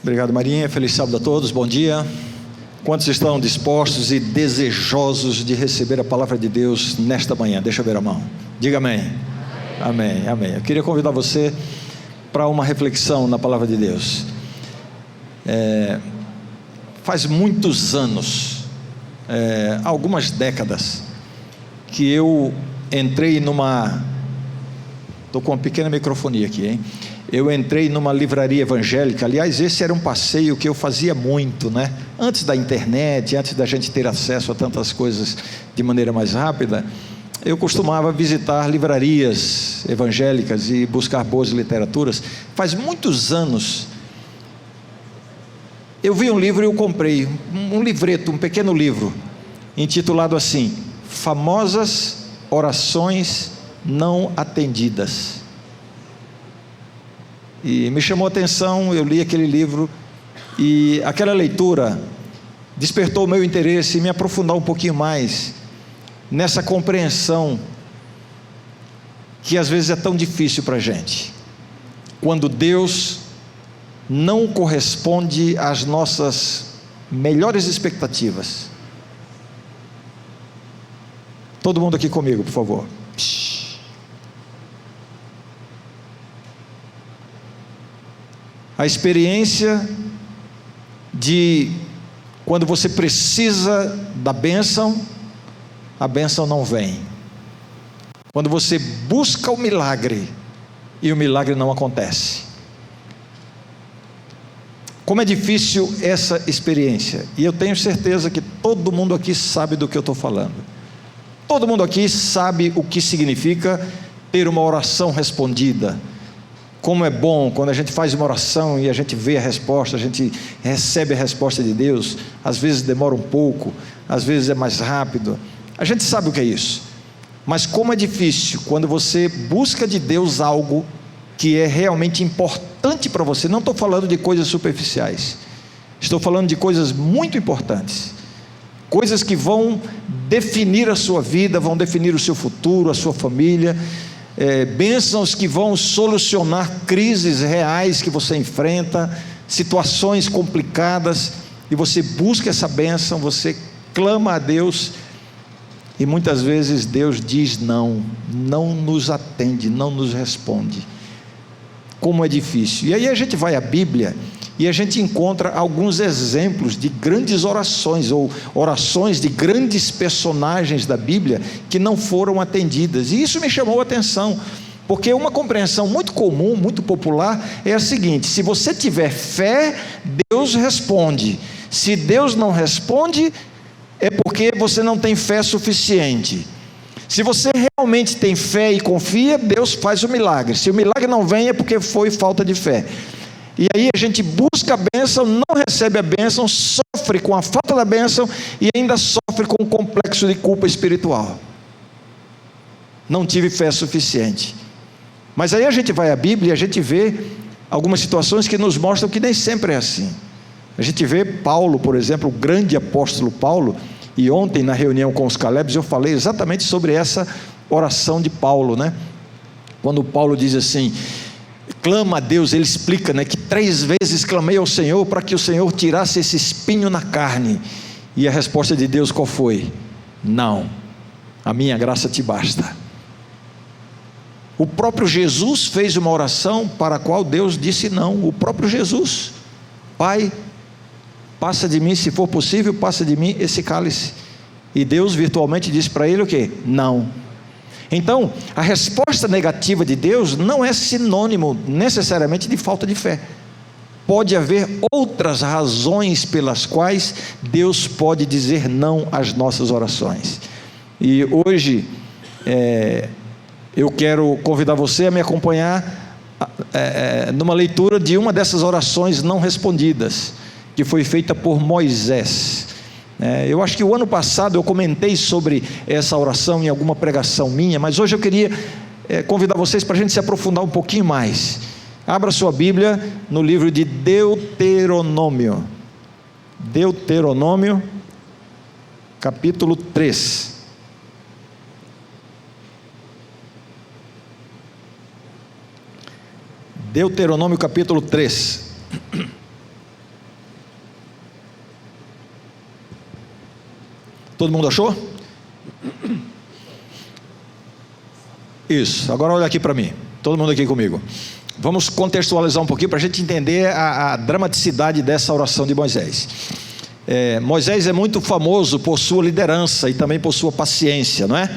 Obrigado, Marinha. Feliz sábado a todos. Bom dia. Quantos estão dispostos e desejosos de receber a palavra de Deus nesta manhã? Deixa eu ver a mão. Diga amém. Amém, amém. Eu queria convidar você para uma reflexão na palavra de Deus. Faz muitos anos, algumas décadas, que eu entrei numa... Estou com uma pequena microfonia aqui, hein? Eu entrei numa livraria evangélica. Aliás, esse era um passeio que eu fazia muito, né? Antes da internet, antes da gente ter acesso a tantas coisas de maneira mais rápida, eu costumava visitar livrarias evangélicas e buscar boas literaturas. Faz muitos anos, eu vi um livro e eu comprei, um livreto, um pequeno livro, intitulado assim: Famosas Orações Não Atendidas. E me chamou a atenção, eu li aquele livro e aquela leitura despertou o meu interesse em me aprofundar um pouquinho mais nessa compreensão que às vezes é tão difícil para a gente, quando Deus não corresponde às nossas melhores expectativas. Todo mundo aqui comigo, por favor. A experiência de quando você precisa da bênção, a bênção não vem. Quando você busca o milagre e o milagre não acontece. Como é difícil essa experiência. E eu tenho certeza que todo mundo aqui sabe do que eu estou falando. Todo mundo aqui sabe o que significa ter uma oração respondida. Como é bom quando a gente faz uma oração e a gente vê a resposta, a gente recebe a resposta de Deus. Às vezes demora um pouco, às vezes é mais rápido. A gente sabe o que é isso. Mas como é difícil quando você busca de Deus algo que é realmente importante para você. Não estou falando de coisas superficiais, estou falando de coisas muito importantes, coisas que vão definir a sua vida, vão definir o seu futuro, a sua família. Bênçãos que vão solucionar crises reais que você enfrenta, situações complicadas, e você busca essa bênção, você clama a Deus, e muitas vezes Deus diz não nos atende, não nos responde. Como é difícil. E aí a gente vai à Bíblia e a gente encontra alguns exemplos de grandes orações, ou orações de grandes personagens da Bíblia que não foram atendidas. E isso me chamou a atenção, porque uma compreensão muito comum, muito popular, é a seguinte: se você tiver fé, Deus responde. Se Deus não responde, é porque você não tem fé suficiente. Se você realmente tem fé e confia, Deus faz o milagre. Se o milagre não vem, é porque foi falta de fé. E aí a gente busca a bênção, não recebe a bênção, sofre com a falta da bênção e ainda sofre com um complexo de culpa espiritual. Não tive fé suficiente. Mas aí a gente vai à Bíblia e a gente vê algumas situações que nos mostram que nem sempre é assim. A gente vê Paulo, por exemplo, o grande apóstolo Paulo, e ontem na reunião com os Calebs eu falei exatamente sobre essa oração de Paulo, né? Quando Paulo diz assim, clama a Deus, ele explica, né, que 3 vezes clamei ao Senhor para que o Senhor tirasse esse espinho na carne, e a resposta de Deus qual foi? Não, a minha graça te basta. O próprio Jesus fez uma oração para a qual Deus disse não. O próprio Jesus: Pai, passa de mim, se for possível, passa de mim esse cálice. E Deus virtualmente disse para ele o quê? Não. Então, a resposta negativa de Deus não é sinônimo necessariamente de falta de fé. Pode haver outras razões pelas quais Deus pode dizer não às nossas orações. E hoje, eu quero convidar você a me acompanhar numa leitura de uma dessas orações não respondidas, que foi feita por Moisés. Eu acho que o ano passado eu comentei sobre essa oração em alguma pregação minha, mas hoje eu queria convidar vocês para a gente se aprofundar um pouquinho mais. Abra sua Bíblia no livro de Deuteronômio. Deuteronômio, capítulo 3. Deuteronômio capítulo 3. Todo mundo achou? Isso, agora olha aqui para mim, todo mundo aqui comigo. Vamos contextualizar um pouquinho para a gente entender a dramaticidade dessa oração de Moisés. Moisés é muito famoso por sua liderança e também por sua paciência, não é?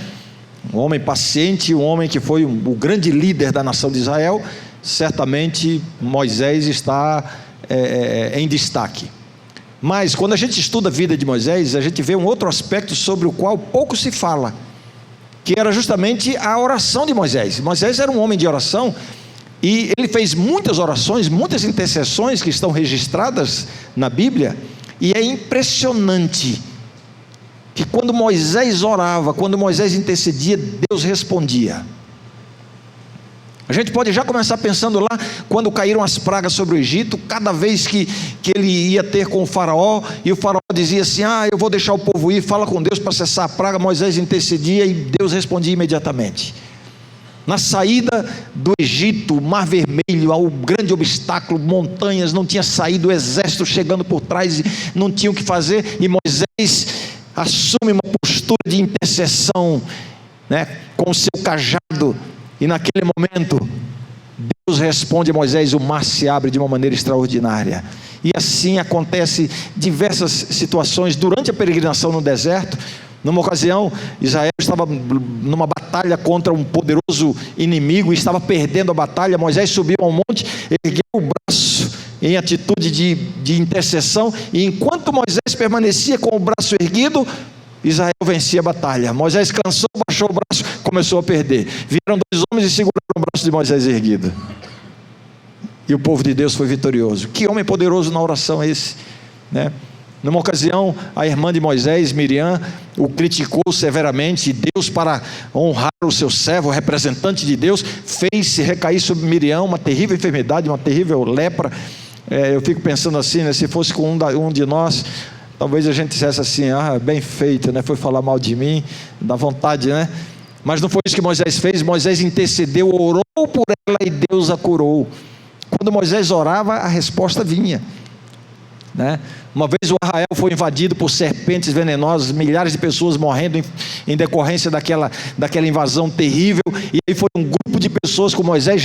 Um homem paciente, um homem que foi o grande líder da nação de Israel. Certamente Moisés está em destaque. Mas quando a gente estuda a vida de Moisés, a gente vê um outro aspecto sobre o qual pouco se fala, que era justamente a oração de Moisés. Moisés era um homem de oração, e ele fez muitas orações, muitas intercessões que estão registradas na Bíblia, e é impressionante que quando Moisés orava, quando Moisés intercedia, Deus respondia. A gente pode já começar pensando lá, quando caíram as pragas sobre o Egito, cada vez que ele ia ter com o faraó, e o faraó dizia assim: eu vou deixar o povo ir, fala com Deus para cessar a praga. Moisés intercedia e Deus respondia imediatamente. Na saída do Egito, Mar Vermelho, o grande obstáculo, montanhas, não tinha saído, o exército chegando por trás, não tinha o que fazer, e Moisés assume uma postura de intercessão, né, com o seu cajado, e naquele momento Deus responde a Moisés, o mar se abre de uma maneira extraordinária. E assim acontece diversas situações durante a peregrinação no deserto. Numa ocasião, Israel estava numa batalha contra um poderoso inimigo e estava perdendo a batalha. Moisés subiu ao monte, ergueu o braço em atitude de intercessão, e enquanto Moisés permanecia com o braço erguido, Israel vencia a batalha. Moisés cansou, baixou o braço, começou a perder. Vieram dois homens e seguraram o braço de Moisés erguido, e o povo de Deus foi vitorioso. Que homem poderoso na oração esse, né? Numa ocasião, a irmã de Moisés, Miriam, o criticou severamente. Deus, para honrar o seu servo, o representante de Deus, fez recair sobre Miriam uma terrível enfermidade, uma terrível lepra. Eu fico pensando assim, né, se fosse com um de nós, talvez a gente dissesse assim: bem feito, né? Foi falar mal de mim, dá vontade, né? Mas não foi isso que Moisés fez. Moisés intercedeu, orou por ela e Deus a curou. Quando Moisés orava, a resposta vinha, né? Uma vez o arraial foi invadido por serpentes venenosas, milhares de pessoas morrendo em decorrência daquela invasão terrível, e aí foi um grupo de pessoas com Moisés,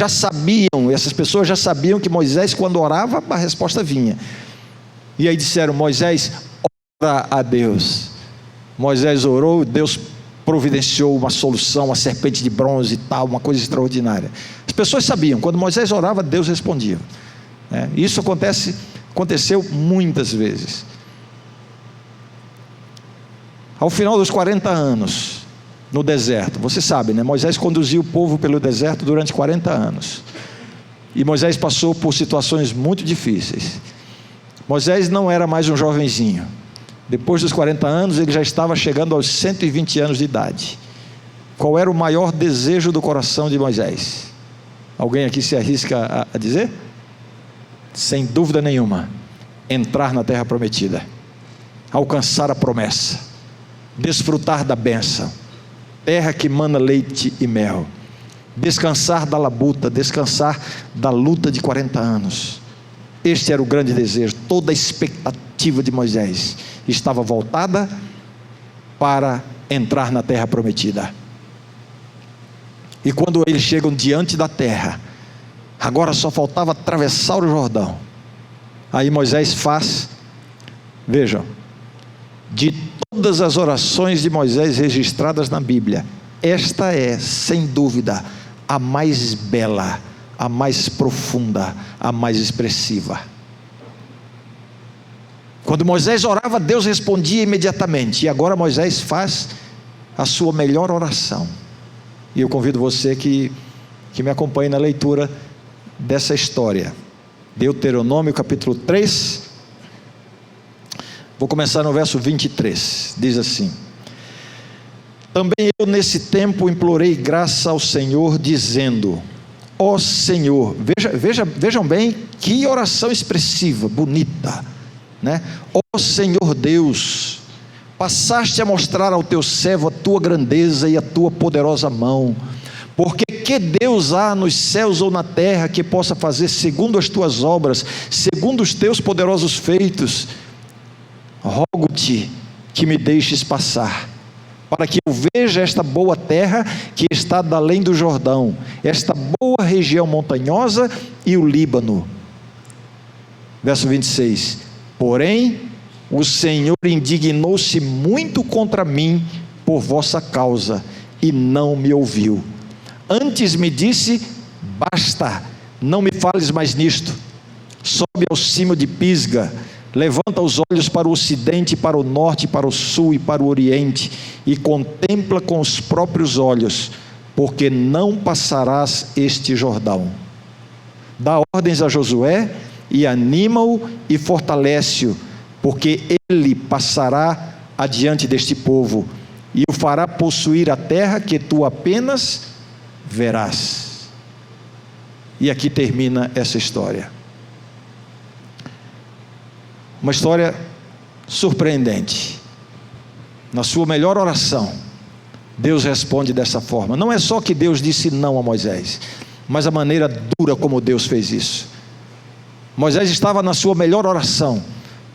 essas pessoas já sabiam que Moisés, quando orava, a resposta vinha. E aí disseram: Moisés, ora a Deus. Moisés orou, Deus providenciou uma solução, uma serpente de bronze e tal, uma coisa extraordinária. As pessoas sabiam, quando Moisés orava, Deus respondia. Isso aconteceu muitas vezes. Ao final dos 40 anos no deserto, você sabe, né? Moisés conduziu o povo pelo deserto durante 40 anos, e Moisés passou por situações muito difíceis. Moisés não era mais um jovenzinho. Depois dos 40 anos, ele já estava chegando aos 120 anos de idade. Qual era o maior desejo do coração de Moisés? Alguém aqui se arrisca a dizer? Sem dúvida nenhuma, entrar na terra prometida, alcançar a promessa, desfrutar da bênção, terra que mana leite e mel, descansar da labuta, descansar da luta de 40 anos. Este era o grande desejo. Toda a expectativa de Moisés estava voltada para entrar na terra prometida. E quando eles chegam diante da terra, agora só faltava atravessar o Jordão. Aí Moisés faz, vejam, de todas as orações de Moisés registradas na Bíblia, esta é, sem dúvida, a mais bela, a mais profunda, a mais expressiva. Quando Moisés orava, Deus respondia imediatamente. E agora Moisés faz a sua melhor oração. E eu convido você que me acompanhe na leitura dessa história. Deuteronômio capítulo 3, vou começar no verso 23, diz assim: também eu nesse tempo implorei graça ao Senhor, dizendo: ó Senhor, vejam bem que oração expressiva, bonita, né? Ó Senhor Deus, passaste a mostrar ao teu servo a tua grandeza e a tua poderosa mão, porque que Deus há nos céus ou na terra que possa fazer segundo as tuas obras, segundo os teus poderosos feitos? Rogo-te que me deixes passar, para que eu veja esta boa terra que está além do Jordão, esta boa região montanhosa e o Líbano. Verso 26, porém, o Senhor indignou-se muito contra mim por vossa causa, e não me ouviu. Antes me disse, basta, não me fales mais nisto. Sobe ao cimo de Pisga, levanta os olhos para o ocidente, para o norte, para o sul e para o oriente, e contempla com os próprios olhos, porque não passarás este Jordão. Dá ordens a Josué, e anima-o e fortalece-o, porque ele passará adiante deste povo, e o fará possuir a terra que tu apenas verás. E aqui termina essa história. Uma história surpreendente. Na sua melhor oração, Deus responde dessa forma. Não é só que Deus disse não a Moisés, mas a maneira dura como Deus fez isso. Moisés estava na sua melhor oração,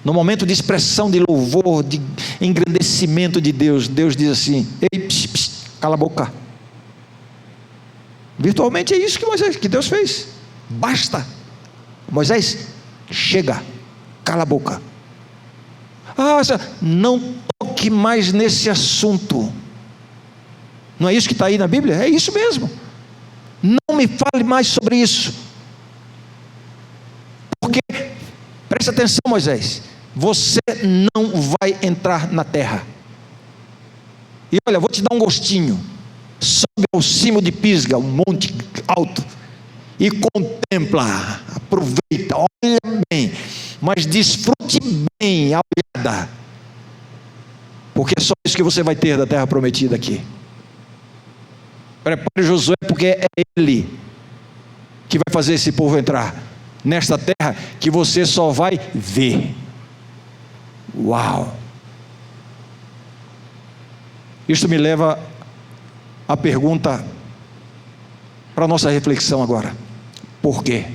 no momento de expressão de louvor, de engrandecimento de Deus. Deus diz assim: ei, psh, psh, cala a boca. Virtualmente é isso que Deus fez. Basta, Moisés, chega, cala a boca. Não toque mais nesse assunto. Não é isso que está aí na Bíblia? É isso mesmo. Não me fale mais sobre isso. Porque, preste atenção, Moisés, você não vai entrar na terra. E olha, vou te dar um gostinho. Sobe ao cimo de Pisga, um monte alto, e contempla, aproveita, olha bem, mas desfrute bem a olhada, porque é só isso que você vai ter da terra prometida aqui. Prepare Josué, porque é ele que vai fazer esse povo entrar nesta terra que você só vai ver. Uau! Isto me leva à pergunta para a nossa reflexão agora: por quê?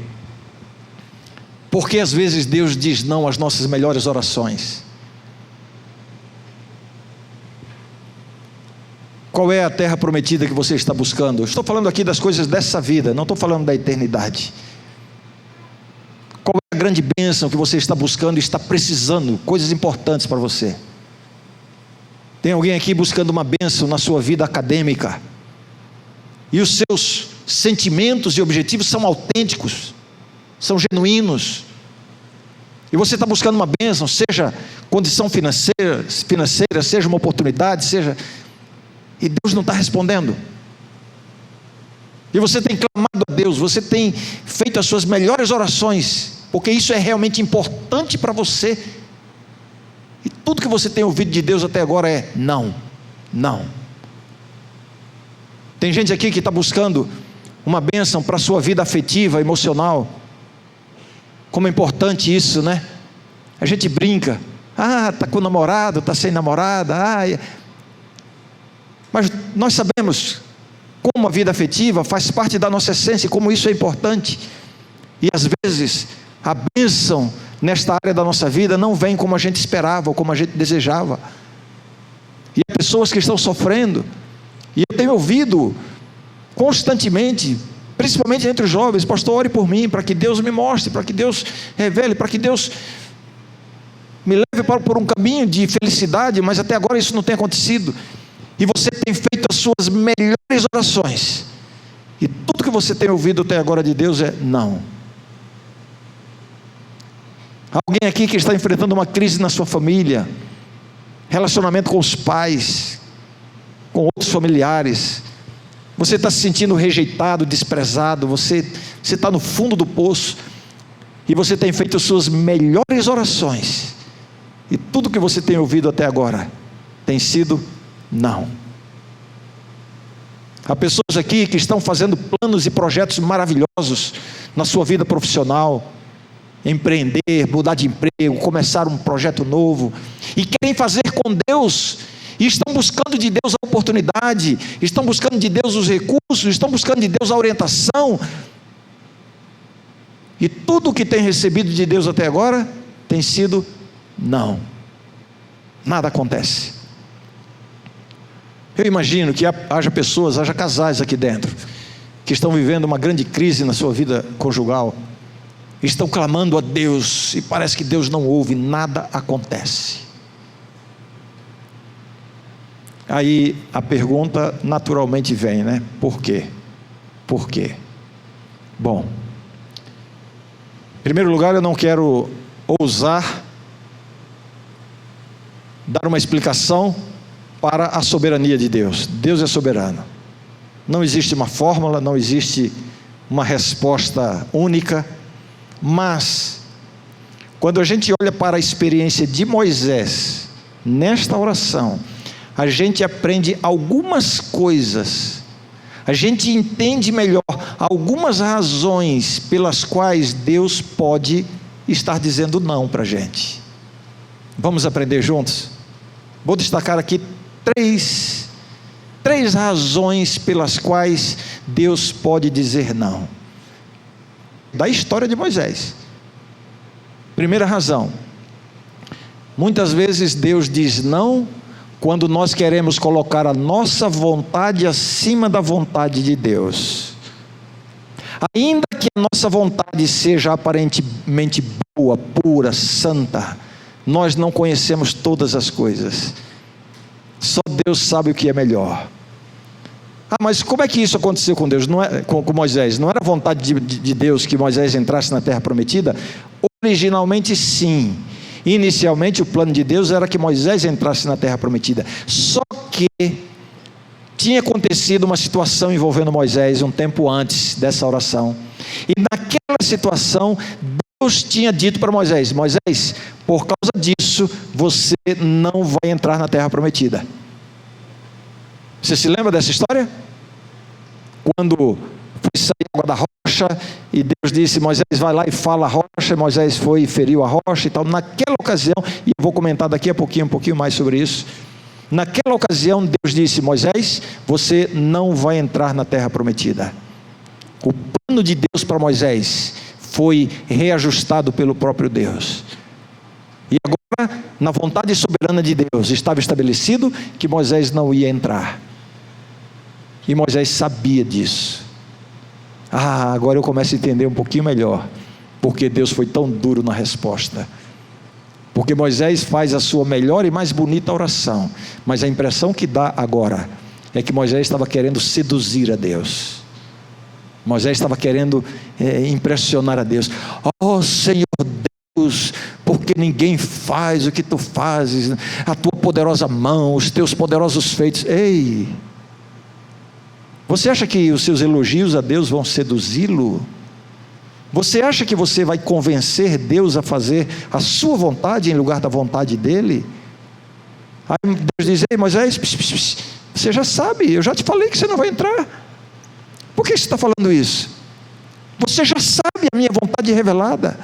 Porque às vezes Deus diz não às nossas melhores orações? Qual é a terra prometida que você está buscando? Eu estou falando aqui das coisas dessa vida, não estou falando da eternidade. Qual é a grande bênção que você está buscando e está precisando? Coisas importantes para você. Tem alguém aqui buscando uma bênção na sua vida acadêmica, e os seus sentimentos e objetivos são autênticos, são genuínos, e você está buscando uma bênção, seja condição financeira, seja uma oportunidade, e Deus não está respondendo, e você tem clamado a Deus, você tem feito as suas melhores orações, porque isso é realmente importante para você, e tudo que você tem ouvido de Deus até agora é não, não. Tem gente aqui que está buscando uma bênção para a sua vida afetiva, emocional. Como é importante isso, né? A gente brinca, está com namorado, está sem namorada, mas nós sabemos como a vida afetiva faz parte da nossa essência, e como isso é importante, e às vezes a bênção nesta área da nossa vida não vem como a gente esperava, ou como a gente desejava, e há pessoas que estão sofrendo, e eu tenho ouvido constantemente, principalmente entre os jovens: pastor, ore por mim, para que Deus me mostre, para que Deus revele, para que Deus me leve por um caminho de felicidade, mas até agora isso não tem acontecido, e você tem feito as suas melhores orações, e tudo que você tem ouvido até agora de Deus é não. Alguém aqui que está enfrentando uma crise na sua família, relacionamento com os pais, com outros familiares, você está se sentindo rejeitado, desprezado, você está no fundo do poço, e você tem feito as suas melhores orações, e tudo que você tem ouvido até agora tem sido não. Há pessoas aqui que estão fazendo planos e projetos maravilhosos na sua vida profissional, empreender, mudar de emprego, começar um projeto novo, e querem fazer com Deus, e estão buscando de Deus a oportunidade, estão buscando de Deus os recursos, estão buscando de Deus a orientação, e tudo o que tem recebido de Deus até agora tem sido não. nada acontece. Eu imagino que haja pessoas, haja casais aqui dentro, que estão vivendo uma grande crise na sua vida conjugal, estão clamando a Deus, e parece que Deus não ouve, nada acontece. Aí a pergunta naturalmente vem, né? Por quê? Por quê? Bom, em primeiro lugar, eu não quero ousar dar uma explicação para a soberania de Deus. Deus é soberano. Não existe uma fórmula, não existe uma resposta única, mas quando a gente olha para a experiência de Moisés, nesta oração, a gente aprende algumas coisas, a gente entende melhor algumas razões pelas quais Deus pode estar dizendo não para a gente. Vamos aprender juntos? Vou destacar aqui três razões pelas quais Deus pode dizer não. Da história de Moisés. Primeira razão: muitas vezes Deus diz não quando nós queremos colocar a nossa vontade acima da vontade de Deus. Ainda que a nossa vontade seja aparentemente boa, pura, santa, nós não conhecemos todas as coisas. Só Deus sabe o que é melhor. Mas como é que isso aconteceu com Deus? Com Moisés? Não era vontade de Deus que Moisés entrasse na terra prometida? Originalmente sim. Inicialmente o plano de Deus era que Moisés entrasse na terra prometida. Só que tinha acontecido uma situação envolvendo Moisés um tempo antes dessa oração. E naquela situação, Deus tinha dito para Moisés: Moisés, por causa disso, você não vai entrar na terra prometida. Você se lembra dessa história? Quando foi sair água da rocha, e Deus disse: Moisés, vai lá e fala a rocha. Moisés foi e feriu a rocha e tal. Naquela ocasião, e eu vou comentar daqui a pouquinho, um pouquinho mais sobre isso. Naquela ocasião, Deus disse: Moisés, você não vai entrar na terra prometida. O plano de Deus para Moisés foi reajustado pelo próprio Deus. E agora, na vontade soberana de Deus, estava estabelecido que Moisés não ia entrar. E Moisés sabia disso. Agora eu começo a entender um pouquinho melhor porque Deus foi tão duro na resposta. Porque Moisés faz a sua melhor e mais bonita oração, mas a impressão que dá agora é que Moisés estava querendo seduzir a Deus. Moisés estava querendo impressionar a Deus. Oh Senhor Deus, porque ninguém faz o que tu fazes, a tua poderosa mão, os teus poderosos feitos. Ei, você acha que os seus elogios a Deus vão seduzi-lo? Você acha que você vai convencer Deus a fazer a sua vontade em lugar da vontade dele? Aí Deus diz: ei Moisés, você já sabe, eu já te falei que você não vai entrar. Por que você está falando isso? Você já sabe a minha vontade revelada.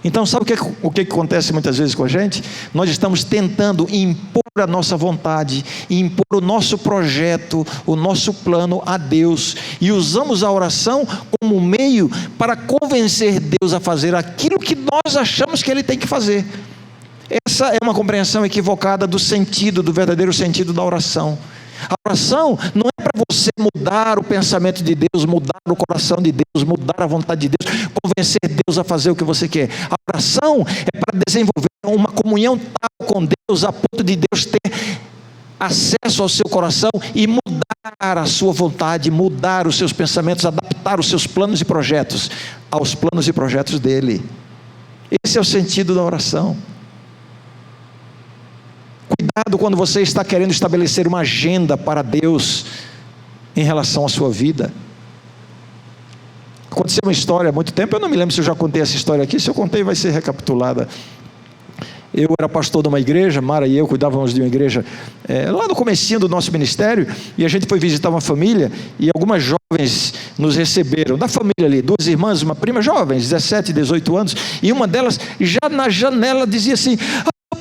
Então sabe o que acontece muitas vezes com a gente? Nós estamos tentando impor a nossa vontade, impor o nosso projeto, o nosso plano a Deus, e usamos a oração como meio para convencer Deus a fazer aquilo que nós achamos que Ele tem que fazer. Essa é uma compreensão equivocada do sentido, do verdadeiro sentido da oração. A oração não é para você mudar o pensamento de Deus, mudar o coração de Deus, mudar a vontade de Deus, convencer Deus a fazer o que você quer. A oração é para desenvolver uma comunhão tal com Deus, a ponto de Deus ter acesso ao seu coração e mudar a sua vontade, mudar os seus pensamentos, adaptar os seus planos e projetos aos planos e projetos dele. Esse é o sentido da oração. Cuidado quando você está querendo estabelecer uma agenda para Deus em relação à sua vida. Aconteceu uma história há muito tempo, eu não me lembro se eu já contei essa história aqui. Se eu contei, vai ser recapitulada. Eu era pastor de uma igreja, Mara e eu cuidávamos de uma igreja lá no comecinho do nosso ministério, e a gente foi visitar uma família, e algumas jovens nos receberam, da família ali, duas irmãs, uma prima jovens, 17, 18 anos, e uma delas já na janela dizia assim: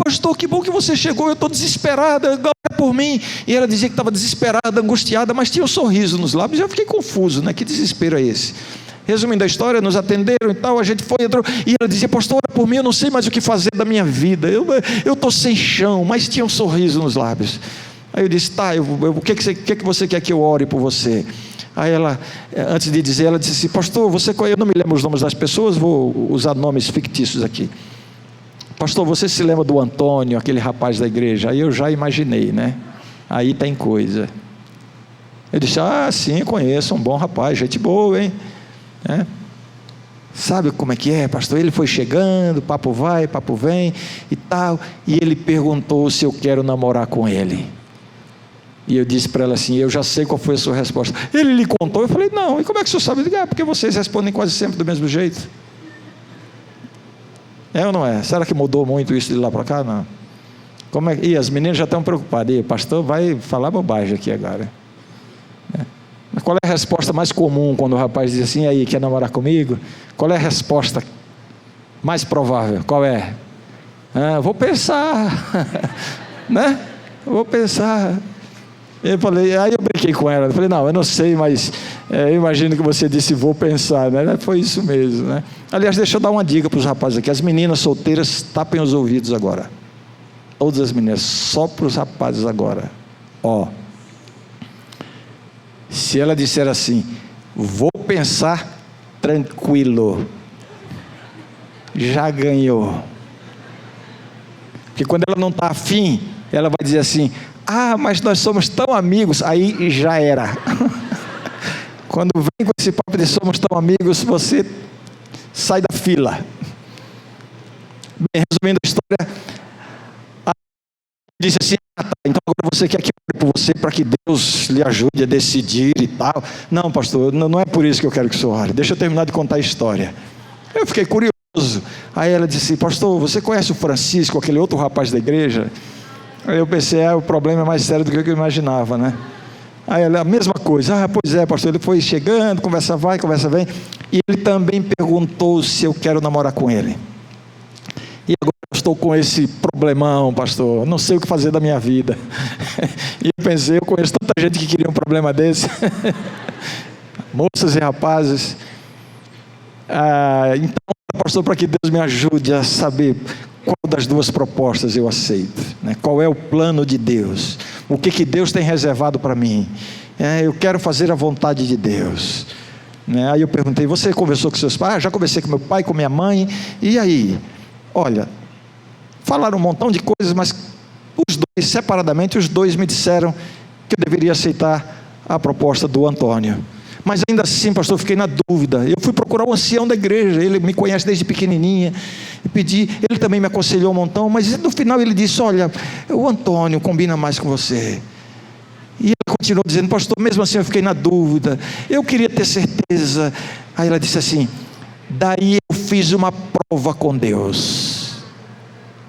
pastor, que bom que você chegou, eu estou desesperada, ora por mim. E ela dizia que estava desesperada, angustiada, mas tinha um sorriso nos lábios. Eu fiquei confuso, né? Que desespero é esse? Resumindo a história, nos atenderam e tal, a gente foi, entrou, e ela dizia: pastor, ora por mim, eu não sei mais o que fazer da minha vida, eu estou sem chão, mas tinha um sorriso nos lábios. Aí eu disse: tá, o que você quer que eu ore por você? Aí ela, antes de dizer, ela disse assim: pastor, eu não me lembro os nomes das pessoas, vou usar nomes fictícios aqui. Pastor, você se lembra do Antônio, aquele rapaz da igreja? Aí eu já imaginei, né? Aí tem coisa. Eu disse: ah, sim, conheço, um bom rapaz, gente boa, hein? Sabe como é que é, pastor? Ele foi chegando, papo vai, papo vem e tal, e ele perguntou se eu quero namorar com ele. E eu disse para ela assim: eu já sei qual foi a sua resposta. Ele lhe contou? Eu falei: não. E como é que o senhor sabe? Eu disse: porque vocês respondem quase sempre do mesmo jeito. É ou não é? Será que mudou muito isso de lá para cá? Não. E as meninas já estão preocupadas. E o pastor vai falar bobagem aqui agora. Mas qual é a resposta mais comum quando o rapaz diz assim: aí, quer namorar comigo? Qual é a resposta mais provável? Qual é? Vou pensar. Né? Vou pensar. Aí eu brinquei com ela, eu falei: não, eu não sei, mas eu imagino que você disse vou pensar, né? Foi isso mesmo, né? Aliás, deixa eu dar uma dica para os rapazes aqui: as meninas solteiras, tapem os ouvidos agora. Todas as meninas, só para os rapazes agora. Se ela disser assim: vou pensar, tranquilo, já ganhou. Porque quando ela não está afim, ela vai dizer assim: ah, mas nós somos tão amigos. Aí já era. Quando vem com esse papo de somos tão amigos, você sai da fila. Bem, resumindo a história, disse assim: ah, tá, então agora você quer que eu ore por você para que Deus lhe ajude a decidir e tal. Não, pastor, não é por isso que eu quero que o senhor ore. Deixa eu terminar de contar a história. Eu fiquei curioso. Aí ela disse: pastor, você conhece o Francisco, aquele outro rapaz da igreja? Aí eu pensei: o problema é mais sério do que eu imaginava, né? Aí ela, a mesma coisa: pois é, pastor, ele foi chegando, conversa vai, conversa vem, e ele também perguntou se eu quero namorar com ele. E agora eu estou com esse problemão, pastor, não sei o que fazer da minha vida. E eu pensei: eu conheço tanta gente que queria um problema desse. Moças e rapazes. Então, pastor, para que Deus me ajude a saber qual das duas propostas eu aceito, né? Qual é o plano de Deus? O que Deus tem reservado para mim? Eu quero fazer a vontade de Deus, né? Aí eu perguntei: você conversou com seus pais? Já conversei com meu pai, com minha mãe. E aí? Olha, falaram um montão de coisas, mas os dois, separadamente, os dois me disseram que eu deveria aceitar a proposta do Antônio. Mas ainda assim, pastor, eu fiquei na dúvida. Eu fui procurar o ancião da igreja, ele me conhece desde pequenininha, e pedi, ele também me aconselhou um montão, mas no final ele disse: olha, o Antônio combina mais com você. E ela continuou dizendo: pastor, mesmo assim eu fiquei na dúvida, eu queria ter certeza. Aí ela disse assim: daí eu fiz uma prova com Deus.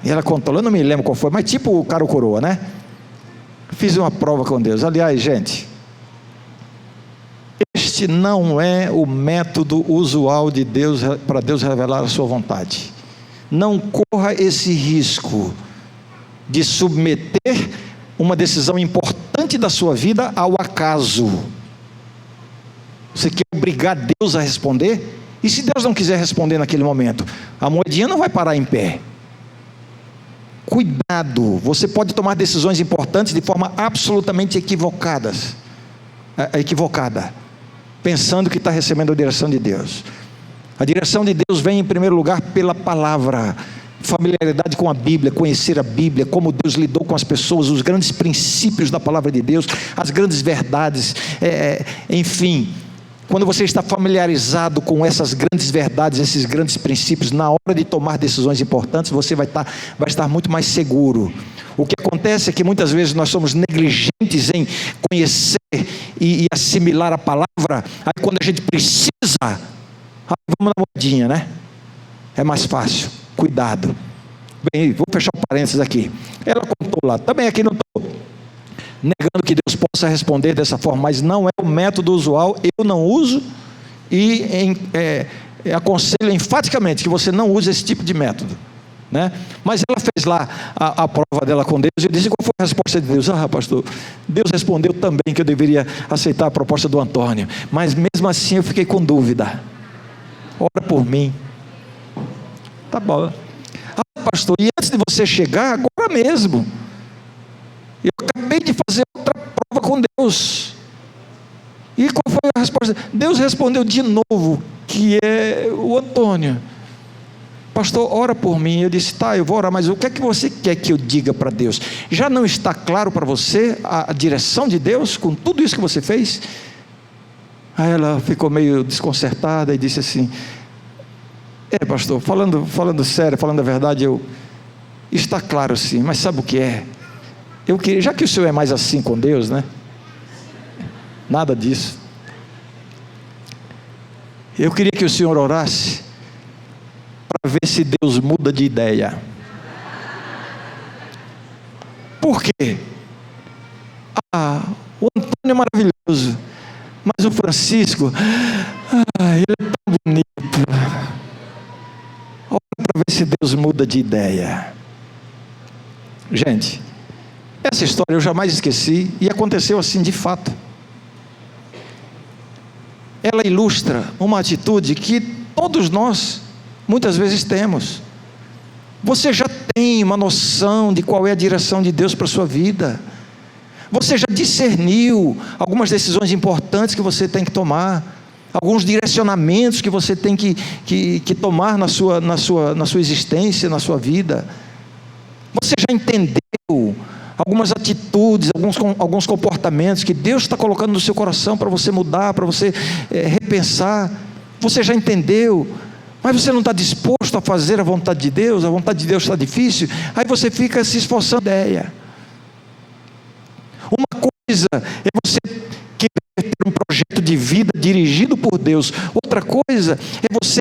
E ela contou, eu não me lembro qual foi, mas tipo o cara ou coroa, né? Fiz uma prova com Deus. Aliás, gente, este não é o método usual de Deus para Deus revelar a sua vontade. Não corra esse risco de submeter uma decisão importante da sua vida ao acaso. Você quer obrigar Deus a responder? E se Deus não quiser responder naquele momento, a moedinha não vai parar em pé. Cuidado, você pode tomar decisões importantes de forma absolutamente equivocada, pensando que está recebendo a direção de Deus. A direção de Deus vem em primeiro lugar pela palavra, familiaridade com a Bíblia, conhecer a Bíblia, como Deus lidou com as pessoas, os grandes princípios da palavra de Deus, as grandes verdades, enfim. Quando você está familiarizado com essas grandes verdades, esses grandes princípios, na hora de tomar decisões importantes, você vai estar muito mais seguro. O que acontece é que muitas vezes nós somos negligentes em conhecer e assimilar a palavra. Aí quando a gente precisa, vamos na moedinha, né? É mais fácil. Cuidado. Bem, vou fechar um parênteses aqui. Ela contou lá, também aqui não estou negando que Deus possa responder dessa forma, mas não é o método usual, eu não uso, e aconselho enfaticamente que você não use esse tipo de método, né? Mas ela fez lá a prova dela com Deus, e eu disse: qual foi a resposta de Deus? Pastor, Deus respondeu também que eu deveria aceitar a proposta do Antônio, mas mesmo assim eu fiquei com dúvida. ora por mim. Tá bom. Ah, pastor, e antes de você chegar, agora mesmo, eu acabei de fazer outra prova com Deus. E qual foi a resposta? Deus respondeu de novo, que é o Antônio. Pastor, ora por mim. Eu disse, tá, eu vou orar, mas o que é que você quer que eu diga para Deus? Já não está claro para você a direção de Deus com tudo isso que você fez? Aí ela ficou meio desconcertada e disse assim, pastor, falando sério, falando a verdade, está claro sim, mas sabe o que é? Eu queria, já que o senhor é mais assim com Deus, né? Nada disso. Eu queria que o senhor orasse para ver se Deus muda de ideia. Por quê? O Antônio é maravilhoso, mas o Francisco, ele é tão bonito. Ora para ver se Deus muda de ideia. Gente, essa história eu jamais esqueci e aconteceu assim de fato. Ela ilustra uma atitude que todos nós muitas vezes temos. Você já tem uma noção de qual é a direção de Deus para a sua vida. Você já discerniu algumas decisões importantes que você tem que tomar, alguns direcionamentos que você tem que tomar na sua existência, na sua vida. Você já entendeu algumas atitudes, alguns comportamentos que Deus está colocando no seu coração para você mudar, para você repensar. Você já entendeu, mas você não está disposto a fazer a vontade de Deus está difícil, aí você fica se esforçando. Uma coisa é você querer ter um projeto de vida dirigido por Deus, outra coisa é você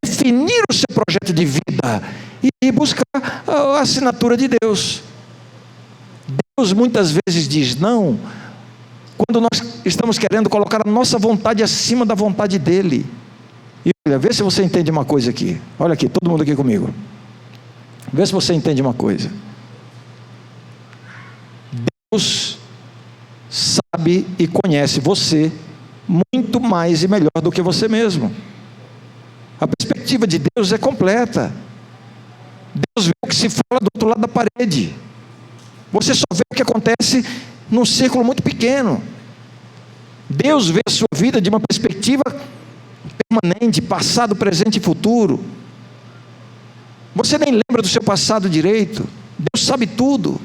definir o seu projeto de vida e buscar a assinatura de Deus. Deus muitas vezes diz não, quando nós estamos querendo colocar a nossa vontade acima da vontade dEle. E olha, vê se você entende uma coisa aqui. Olha aqui, todo mundo aqui comigo. Vê se você entende uma coisa. Deus sabe e conhece você muito mais e melhor do que você mesmo. A perspectiva de Deus é completa. Deus vê o que se fala do outro lado da parede. Você só vê o que acontece num círculo muito pequeno. Deus vê a sua vida de uma perspectiva permanente, passado, presente e futuro. Você nem lembra do seu passado direito. Deus sabe tudo.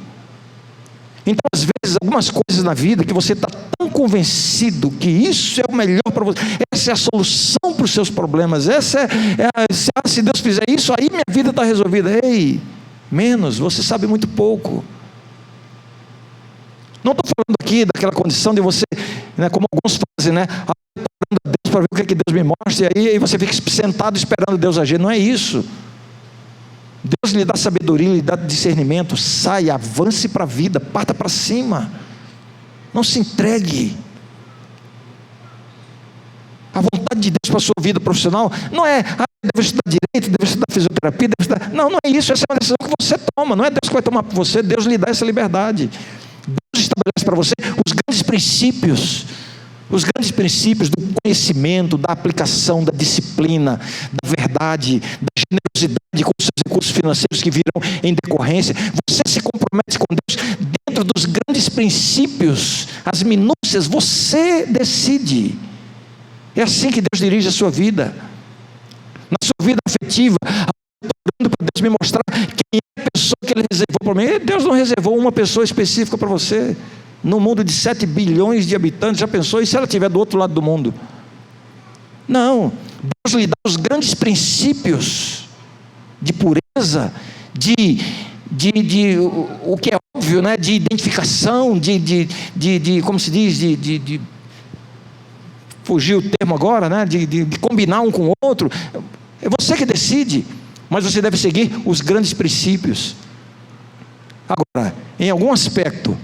Então, às vezes, algumas coisas na vida que você está tão convencido que isso é o melhor para você, essa é a solução para os seus problemas, se Deus fizer isso, aí minha vida está resolvida. Ei, menos, você sabe muito pouco. Não estou falando aqui daquela condição de você, como alguns fazem, estou orando a Deus para ver o que é que Deus me mostra, e aí você fica sentado esperando Deus agir. Não é isso. Deus lhe dá sabedoria, lhe dá discernimento. Saia, avance para a vida, parta para cima. Não se entregue. A vontade de Deus para a sua vida profissional não é, deve estudar direito, deve estudar fisioterapia, deve estudar... Não é isso, essa é uma decisão que você toma, não é Deus que vai tomar por você, Deus lhe dá essa liberdade. Deus estabelece para você os grandes princípios do conhecimento, da aplicação, da disciplina, da verdade, da generosidade com os seus recursos financeiros que virão em decorrência. Você se compromete com Deus dentro dos grandes princípios, as minúcias, você decide. É assim que Deus dirige a sua vida. Na sua vida afetiva, eu estou orando para Deus me mostrar quem é a pessoa que Ele reservou para mim. Deus não reservou uma pessoa específica para você. No mundo de 7 bilhões de habitantes, já pensou? E se ela estiver do outro lado do mundo? Não, Deus lhe dá os grandes princípios de pureza, o que é óbvio, de identificação, como se diz, fugiu o termo agora, de combinar um com o outro. É você que decide, mas você deve seguir os grandes princípios. Agora, em algum aspecto,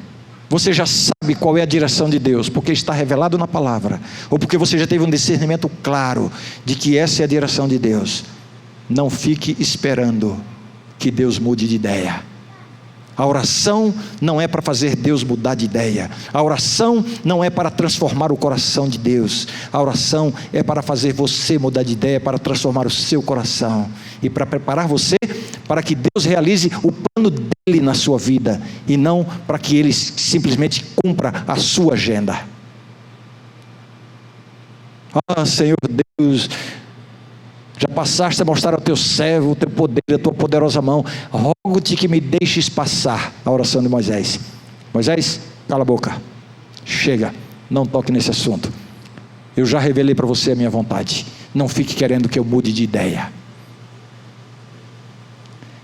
você já sabe qual é a direção de Deus, porque está revelado na palavra, ou porque você já teve um discernimento claro de que essa é a direção de Deus. Não fique esperando que Deus mude de ideia. A oração não é para fazer Deus mudar de ideia. A oração não é para transformar o coração de Deus. A oração é para fazer você mudar de ideia, para transformar o seu coração e para preparar você para que Deus realize o plano dele na sua vida e não para que ele simplesmente cumpra a sua agenda. Ah, Senhor Deus, já passaste a mostrar ao teu servo o teu poder, a tua poderosa mão. Rogo-te que me deixes passar. A oração de Moisés. Moisés, cala a boca. Chega, não toque nesse assunto. Eu já revelei para você a minha vontade. Não fique querendo que eu mude de ideia.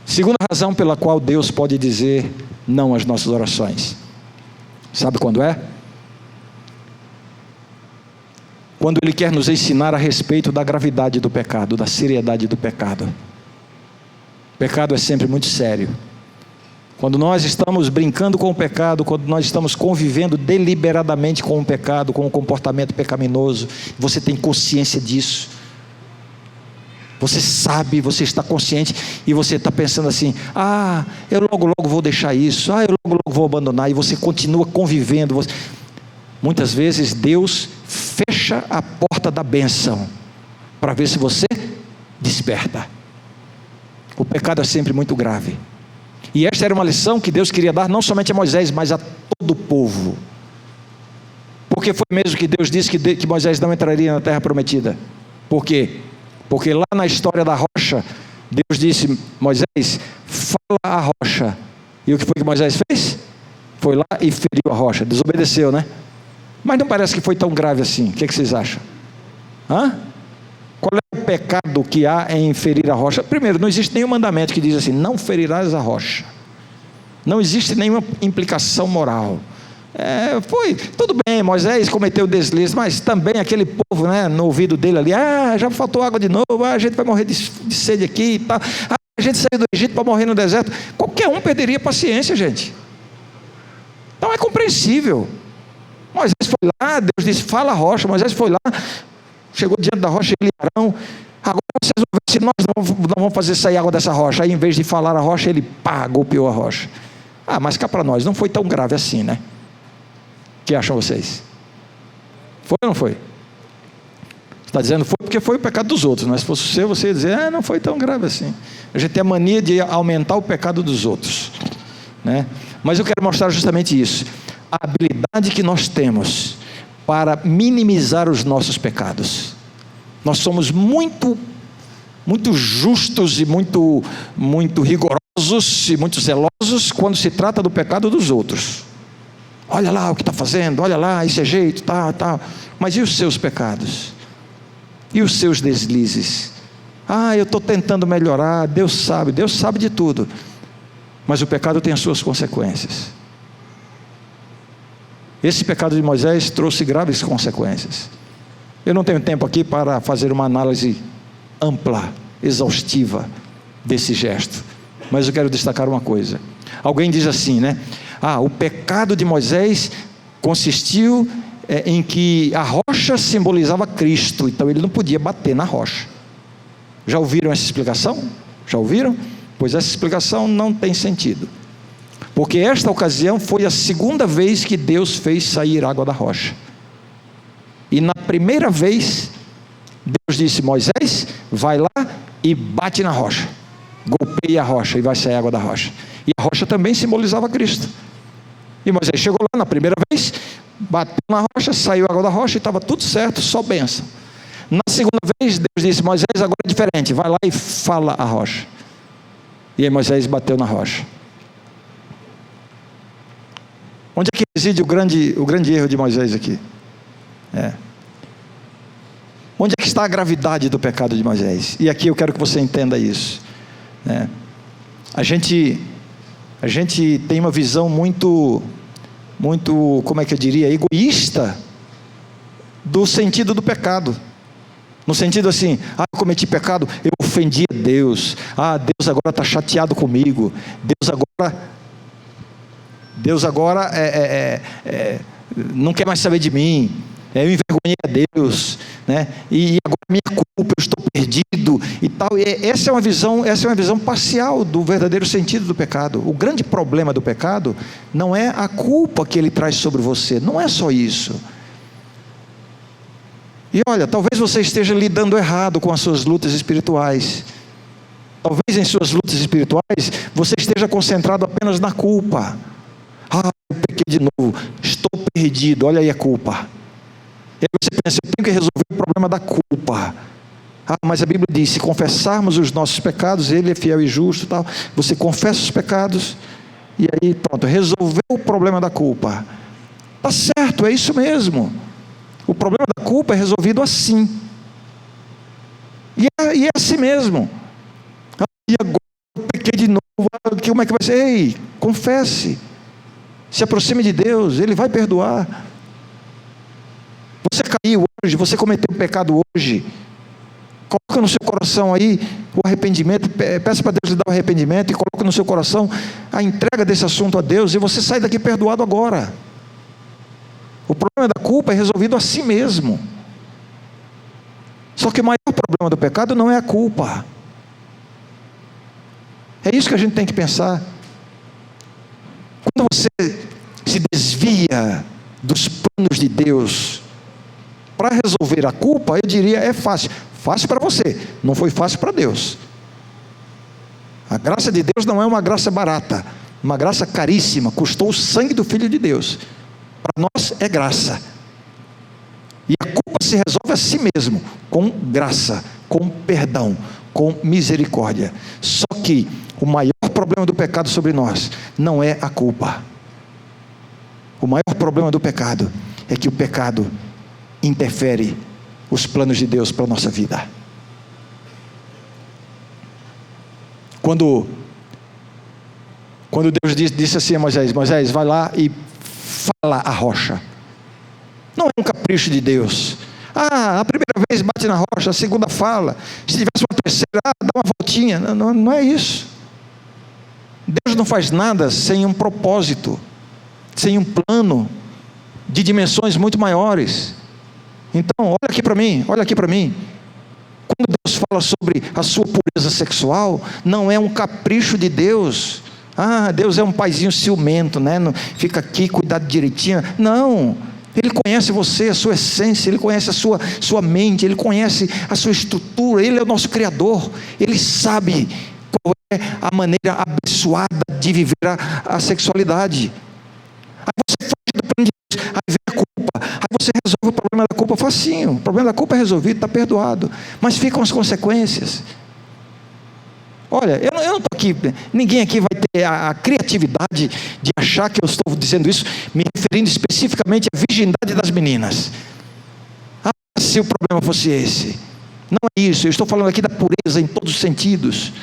Segunda razão pela qual Deus pode dizer não às nossas orações. Sabe quando é? Quando Ele quer nos ensinar a respeito da gravidade do pecado, da seriedade do pecado. O pecado é sempre muito sério. Quando nós estamos brincando com o pecado, quando nós estamos convivendo deliberadamente com o pecado, com o comportamento pecaminoso, você tem consciência disso. Você sabe, você está consciente e você está pensando assim: ah, eu logo vou deixar isso, ah, eu logo vou abandonar, e você continua convivendo. Muitas vezes Deus fecha a porta da bênção para ver se você desperta. O pecado é sempre muito grave. E esta era uma lição que Deus queria dar não somente a Moisés, mas a todo o povo. Porque foi mesmo que Deus disse que Moisés não entraria na terra prometida. Por quê? Porque lá na história da rocha, Deus disse: Moisés, fala a rocha. E o que foi que Moisés fez? Foi lá e feriu a rocha, desobedeceu, né? Mas não parece que foi tão grave assim. O que vocês acham? Qual é o pecado que há em ferir a rocha? Primeiro, não existe nenhum mandamento que diz assim: não ferirás a rocha. Não existe nenhuma implicação moral. Tudo bem, Moisés cometeu deslize, mas também aquele povo, né, no ouvido dele ali: já faltou água de novo, a gente vai morrer de sede aqui e tal. A gente saiu do Egito para morrer no deserto. Qualquer um perderia a paciência, gente. Então é compreensível. Moisés foi lá, Deus disse: fala a rocha. Moisés foi lá, chegou diante da rocha, ele e Arão: agora vocês vão ver se nós não vamos fazer sair água dessa rocha. Aí, em vez de falar a rocha, ele golpeou a rocha. Mas cá para nós, não foi tão grave assim, né? O que acham vocês? Foi ou não foi? Está dizendo foi porque foi o pecado dos outros, mas se fosse o seu, você ia dizer: não foi tão grave assim. A gente tem a mania de aumentar o pecado dos outros, né? Mas eu quero mostrar justamente isso: a habilidade que nós temos para minimizar os nossos pecados. Nós somos muito justos e muito rigorosos e muito zelosos quando se trata do pecado dos outros. Olha lá o que está fazendo, olha lá esse jeito, tal. Mas e os seus pecados? E os seus deslizes? Eu estou tentando melhorar. Deus sabe de tudo. Mas o pecado tem as suas consequências. Esse pecado de Moisés trouxe graves consequências. Eu não tenho tempo aqui para fazer uma análise ampla, exaustiva desse gesto, mas eu quero destacar uma coisa. Alguém diz assim, né? O pecado de Moisés consistiu em que a rocha simbolizava Cristo, então ele não podia bater na rocha. Já ouviram essa explicação? Já ouviram? Pois essa explicação não tem sentido. Porque esta ocasião foi a segunda vez que Deus fez sair água da rocha. E na primeira vez, Deus disse: Moisés, vai lá e bate na rocha. Golpeia a rocha e vai sair água da rocha. E a rocha também simbolizava Cristo. E Moisés chegou lá na primeira vez, bateu na rocha, saiu água da rocha e estava tudo certo, só bênção. Na segunda vez, Deus disse: Moisés, agora é diferente, vai lá e fala a rocha. E aí Moisés bateu na rocha. Onde é que reside o grande erro de Moisés aqui? Onde é que está a gravidade do pecado de Moisés? E aqui eu quero que você entenda isso. A gente tem uma visão muito, como é que eu diria, egoísta do sentido do pecado. No sentido assim: eu cometi pecado, eu ofendi a Deus. Deus agora está chateado comigo. Deus agora não quer mais saber de mim. Eu envergonhei a Deus, né? E agora minha culpa, eu estou perdido e tal. Essa é uma visão parcial do verdadeiro sentido do pecado. O grande problema do pecado não é a culpa que ele traz sobre você, não é só isso. E olha, talvez você esteja lidando errado com as suas lutas espirituais. Talvez em suas lutas espirituais você esteja concentrado apenas na culpa. Eu pequei de novo, estou perdido, olha aí a culpa. E aí você pensa, eu tenho que resolver o problema da culpa. Mas a Bíblia diz, se confessarmos os nossos pecados, Ele é fiel e justo, tal. Você confessa os pecados, e aí pronto, resolveu o problema da culpa. Está certo, é isso mesmo. O problema da culpa é resolvido assim. E é assim mesmo. E agora eu pequei de novo, como é que vai ser? Ei, confesse. Se aproxime de Deus, Ele vai perdoar. Você caiu hoje, você cometeu um pecado hoje. Coloca no seu coração aí o arrependimento, peça para Deus lhe dar o arrependimento e coloca no seu coração a entrega desse assunto a Deus e você sai daqui perdoado agora. O problema da culpa é resolvido assim mesmo. Só que o maior problema do pecado não é a culpa. É isso que a gente tem que pensar. Quando você se desvia dos planos de Deus para resolver a culpa, eu diria, é fácil. Fácil para você, não foi fácil para Deus. A graça de Deus não é uma graça barata, uma graça caríssima, custou o sangue do Filho de Deus. Para nós é graça. E a culpa se resolve a si mesmo, com graça, com perdão, com misericórdia. Só que o maior problema do pecado sobre nós não é a culpa. O maior problema do pecado é que o pecado interfere os planos de Deus para a nossa vida. Quando Deus disse assim a Moisés, Moisés, vai lá e fala a rocha. Não é um capricho de Deus. A primeira vez bate na rocha, a segunda fala. Se tivesse uma terceira, dá uma voltinha. Não é isso. Deus não faz nada sem um propósito, sem um plano de dimensões muito maiores. Então, olha aqui para mim. Quando Deus fala sobre a sua pureza sexual, não é um capricho de Deus. Deus é um paizinho ciumento, né? Não, fica aqui, cuidado direitinho. Não, Ele conhece você, a sua essência, Ele conhece a sua mente, Ele conhece a sua estrutura, Ele é o nosso Criador, Ele sabe qual é a maneira abençoada de viver a sexualidade. Aí você foge do plano de Deus, aí vem a culpa, aí você resolve o problema da culpa facinho. O problema da culpa é resolvido, está perdoado, mas ficam as consequências. Olha, eu não estou aqui, ninguém aqui vai ter a criatividade de achar que eu estou dizendo isso, me referindo especificamente à virgindade das meninas. Se o problema fosse esse, não é isso, eu estou falando aqui da pureza em todos os sentidos.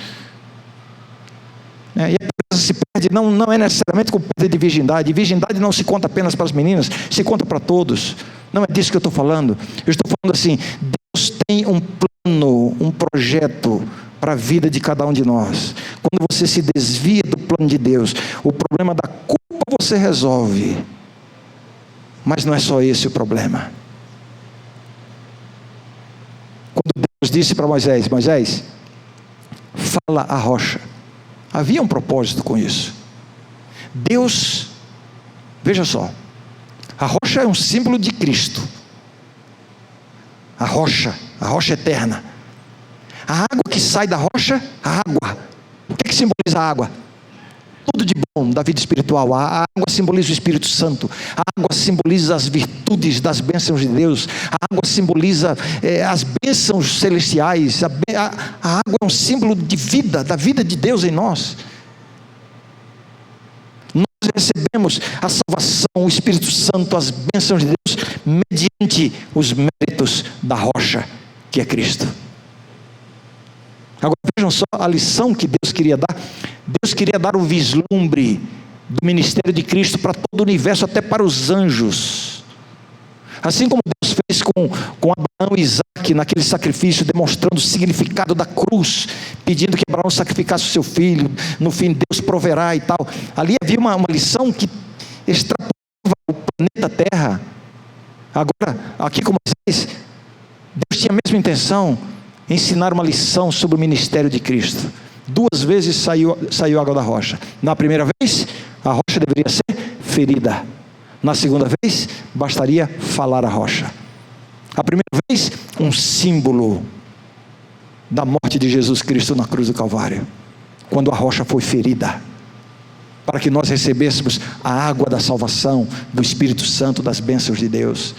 E a pureza se perde, não é necessariamente com perda de virgindade. Virgindade não se conta apenas para as meninas, se conta para todos. Não é disso que eu estou falando. Eu estou falando assim, Deus tem um plano, um projeto para a vida de cada um de nós. Quando você se desvia do plano de Deus, o problema da culpa você resolve, mas não é só esse o problema. Quando Deus disse para Moisés, Moisés, fala a rocha, havia um propósito com isso. Deus, veja só, a rocha é um símbolo de Cristo. A rocha eterna. A água que sai da rocha, a água. O que simboliza a água? Tudo de bom da vida espiritual. A água simboliza o Espírito Santo. A água simboliza as virtudes das bênçãos de Deus. A água simboliza as bênçãos celestiais. A água é um símbolo de vida, da vida de Deus em nós. Nós recebemos a salvação, o Espírito Santo, as bênçãos de Deus, mediante os méritos da rocha, que é Cristo. Agora vejam só a lição que Deus queria dar. Deus queria dar o vislumbre do ministério de Cristo para todo o universo, até para os anjos. Assim como Deus fez com Abraão e Isaque naquele sacrifício, demonstrando o significado da cruz, pedindo que Abraão sacrificasse o seu filho, no fim Deus proverá e tal. Ali havia uma lição que extrapolava o planeta Terra. Agora, aqui com Moisés, Deus tinha a mesma intenção ensinar uma lição sobre o ministério de Cristo. 2 vezes saiu água da rocha. Na primeira vez, a rocha deveria ser ferida. Na segunda vez, bastaria falar a rocha. A primeira vez, um símbolo da morte de Jesus Cristo na cruz do Calvário, quando a rocha foi ferida, para que nós recebêssemos a água da salvação, do Espírito Santo, das bênçãos de Deus.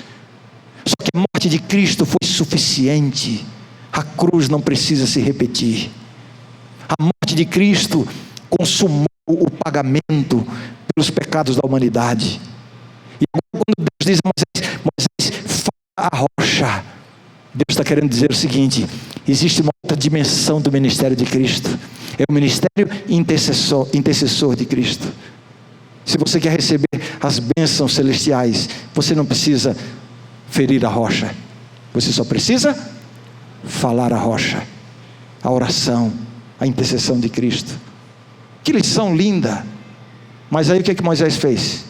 Só que a morte de Cristo foi suficiente. A cruz não precisa se repetir. A morte de Cristo consumou o pagamento pelos pecados da humanidade. E agora, quando Deus diz a Moisés, fala a rocha, Deus está querendo dizer o seguinte: existe uma outra dimensão do ministério de Cristo. É o ministério intercessor de Cristo. Se você quer receber as bênçãos celestiais, você não precisa ferir a rocha, você só precisa falar a rocha, a oração, a intercessão de Cristo. Que lição linda! Mas aí o que Moisés fez?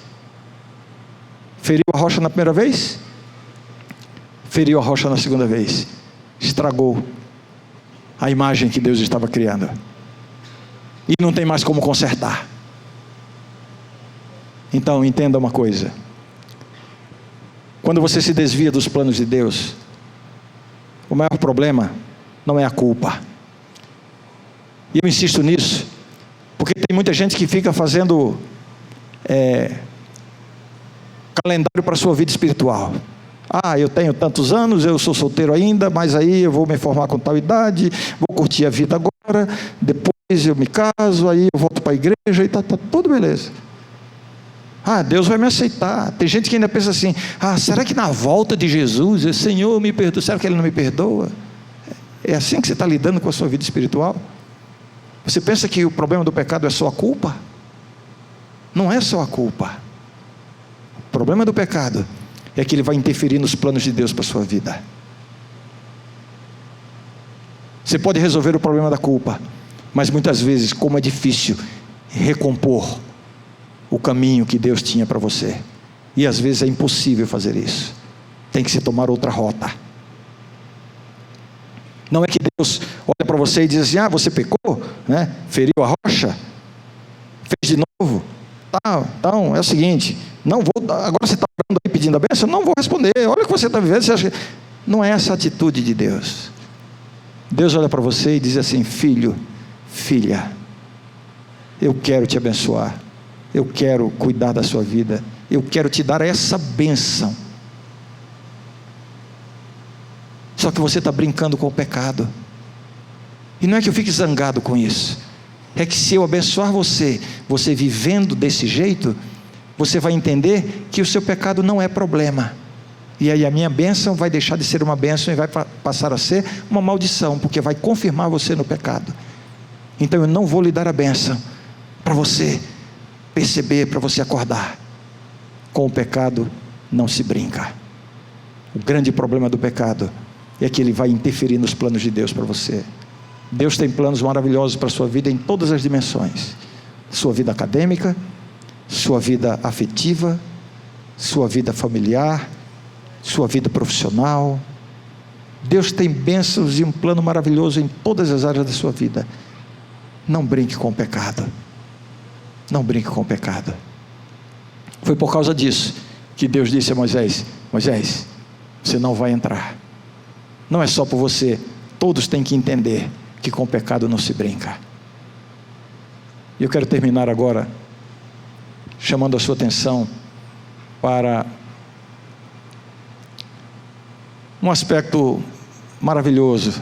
Feriu a rocha na primeira vez? Feriu a rocha na segunda vez. Estragou a imagem que Deus estava criando. E não tem mais como consertar. Então entenda uma coisa: quando você se desvia dos planos de Deus, o maior problema não é a culpa. E eu insisto nisso, porque tem muita gente que fica fazendo calendário para a sua vida espiritual. Eu tenho tantos anos, eu sou solteiro ainda, mas aí eu vou me formar com tal idade, vou curtir a vida agora, depois eu me caso, aí eu volto para a igreja e tá tudo beleza. Deus vai me aceitar. Tem gente que ainda pensa assim: será que na volta de Jesus, Senhor, me perdoa? Será que Ele não me perdoa? É assim que você está lidando com a sua vida espiritual? Você pensa que o problema do pecado é só a culpa? Não é só a culpa. O problema do pecado é que ele vai interferir nos planos de Deus para a sua vida. Você pode resolver o problema da culpa, mas muitas vezes, como é difícil recompor o caminho que Deus tinha para você, e às vezes é impossível fazer isso, tem que se tomar outra rota. Não é que Deus olha para você e diz assim: você pecou, né? Feriu a rocha, fez de novo, então é o seguinte, não vou, agora você está orando aí pedindo a bênção, não vou responder, olha o que você está vivendo, você acha que... Não é essa a atitude de Deus. Deus olha para você e diz assim: filho, filha, eu quero te abençoar, eu quero cuidar da sua vida, eu quero te dar essa bênção. Só que você está brincando com o pecado. E não é que eu fique zangado com isso, é que se eu abençoar você vivendo desse jeito, você vai entender que o seu pecado não é problema, e aí a minha bênção vai deixar de ser uma bênção e vai passar a ser uma maldição, porque vai confirmar você no pecado. Então eu não vou lhe dar a bênção para você perceber, para você acordar. Com o pecado não se brinca. O grande problema do pecado é que ele vai interferir nos planos de Deus para você. Deus tem planos maravilhosos para a sua vida em todas as dimensões: sua vida acadêmica, sua vida afetiva, sua vida familiar, sua vida profissional. Deus tem bênçãos e um plano maravilhoso em todas as áreas da sua vida. Não brinque com o pecado. Não brinque com o pecado. Foi por causa disso que Deus disse a Moisés: Moisés, você não vai entrar. Não é só por você, todos têm que entender que com o pecado não se brinca. E eu quero terminar agora chamando a sua atenção para um aspecto maravilhoso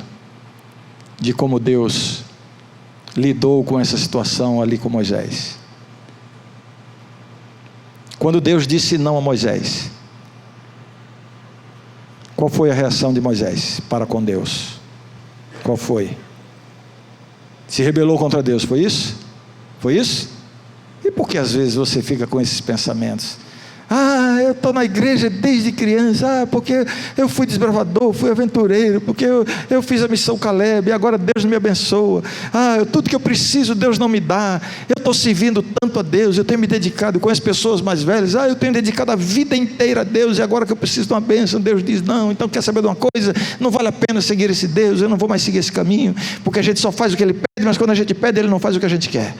de como Deus lidou com essa situação ali com Moisés. Quando Deus disse não a Moisés, qual foi a reação de Moisés para com Deus? Qual foi? Se rebelou contra Deus, foi isso? Foi isso? E por que às vezes você fica com esses pensamentos? eu estou na igreja desde criança, porque eu fui desbravador, fui aventureiro, porque eu fiz a missão Caleb, e agora Deus me abençoa. Tudo que eu preciso Deus não me dá. Eu estou servindo tanto a Deus, eu tenho me dedicado com as pessoas mais velhas, eu tenho dedicado a vida inteira a Deus, e agora que eu preciso de uma bênção, Deus diz: não, então quer saber de uma coisa? Não vale a pena seguir esse Deus, eu não vou mais seguir esse caminho, porque a gente só faz o que Ele pede, mas quando a gente pede, Ele não faz o que a gente quer.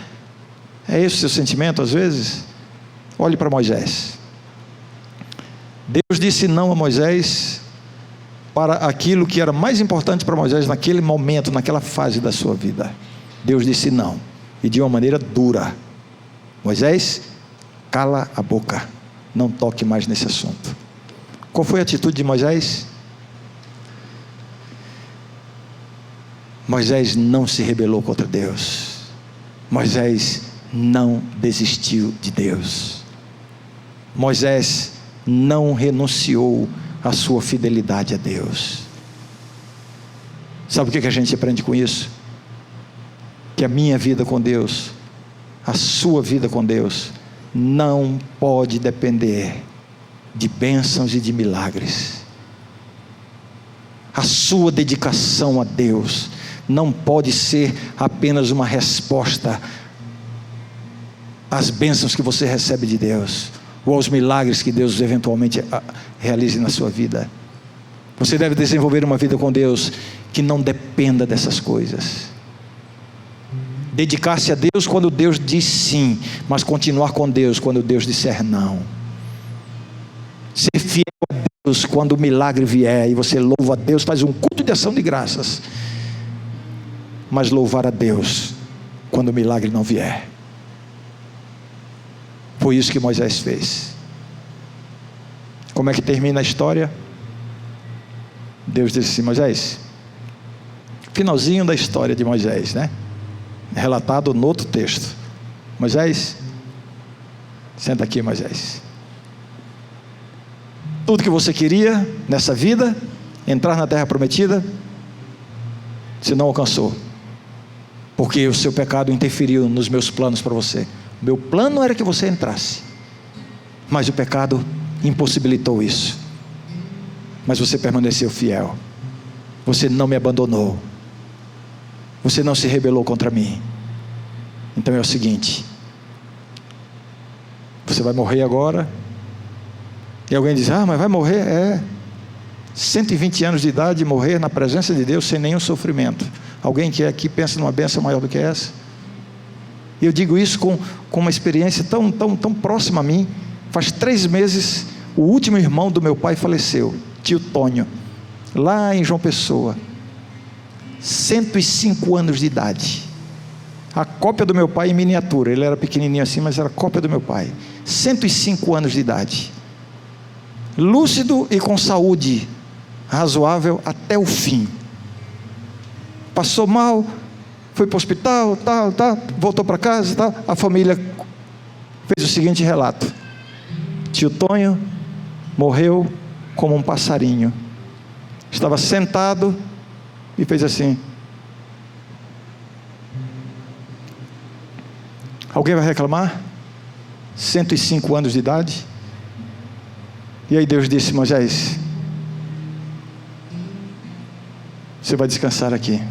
É esse o seu sentimento às vezes? Olhe para Moisés. Deus disse não a Moisés para aquilo que era mais importante para Moisés naquele momento, naquela fase da sua vida. Deus disse não, e de uma maneira dura: Moisés, cala a boca, não toque mais nesse assunto. Qual foi a atitude de Moisés? Moisés não se rebelou contra Deus. Moisés não desistiu de Deus. Moisés não renunciou à sua fidelidade a Deus. Sabe o que a gente aprende com isso? Que a minha vida com Deus, a sua vida com Deus, não pode depender de bênçãos e de milagres. A sua dedicação a Deus não pode ser apenas uma resposta às bênçãos que você recebe de Deus, ou aos milagres que Deus eventualmente realize na sua vida. Você deve desenvolver uma vida com Deus que não dependa dessas coisas. Dedicar-se a Deus quando Deus diz sim, mas continuar com Deus quando Deus disser não. Ser fiel a Deus quando o milagre vier e você louva a Deus, faz um culto de ação de graças, mas louvar a Deus quando o milagre não vier. Foi isso que Moisés fez. Como é que termina a história? Deus disse assim: Moisés, finalzinho da história de Moisés, né? Relatado no outro texto. Moisés, senta aqui, Moisés. Tudo que você queria nessa vida, entrar na terra prometida, você não alcançou, porque o seu pecado interferiu nos meus planos para você. Meu plano era que você entrasse, mas o pecado impossibilitou isso. Mas você permaneceu fiel, você não me abandonou, você não se rebelou contra mim. Então é o seguinte: você vai morrer agora. E alguém diz: mas vai morrer? 120 anos de idade, morrer na presença de Deus sem nenhum sofrimento. Alguém que aqui pensa numa bênção maior do que essa? E eu digo isso com uma experiência tão próxima a mim. Faz 3 meses, o último irmão do meu pai faleceu, tio Tônio, lá em João Pessoa. 105 anos de idade. A cópia do meu pai em miniatura. Ele era pequenininho assim, mas era a cópia do meu pai. 105 anos de idade. Lúcido e com saúde razoável até o fim. Passou mal, foi para o hospital, voltou para casa, a família fez o seguinte relato: tio Tonho morreu como um passarinho. Estava sentado e fez assim. Alguém vai reclamar? 105 anos de idade. E aí Deus disse: Moisés, você vai descansar aqui.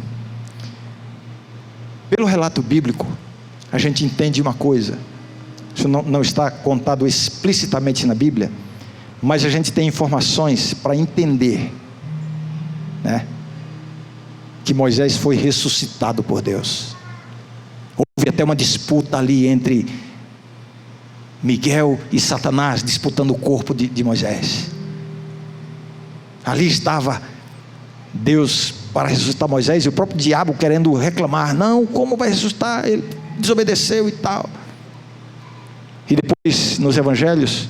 Pelo relato bíblico, a gente entende uma coisa. Isso não está contado explicitamente na Bíblia, mas a gente tem informações para entender, né, que Moisés foi ressuscitado por Deus. Houve até uma disputa ali entre Miguel e Satanás, disputando o corpo de Moisés. Ali estava Deus para ressuscitar Moisés, e o próprio diabo querendo reclamar: não, como vai ressuscitar? Ele desobedeceu e tal. E depois, nos evangelhos,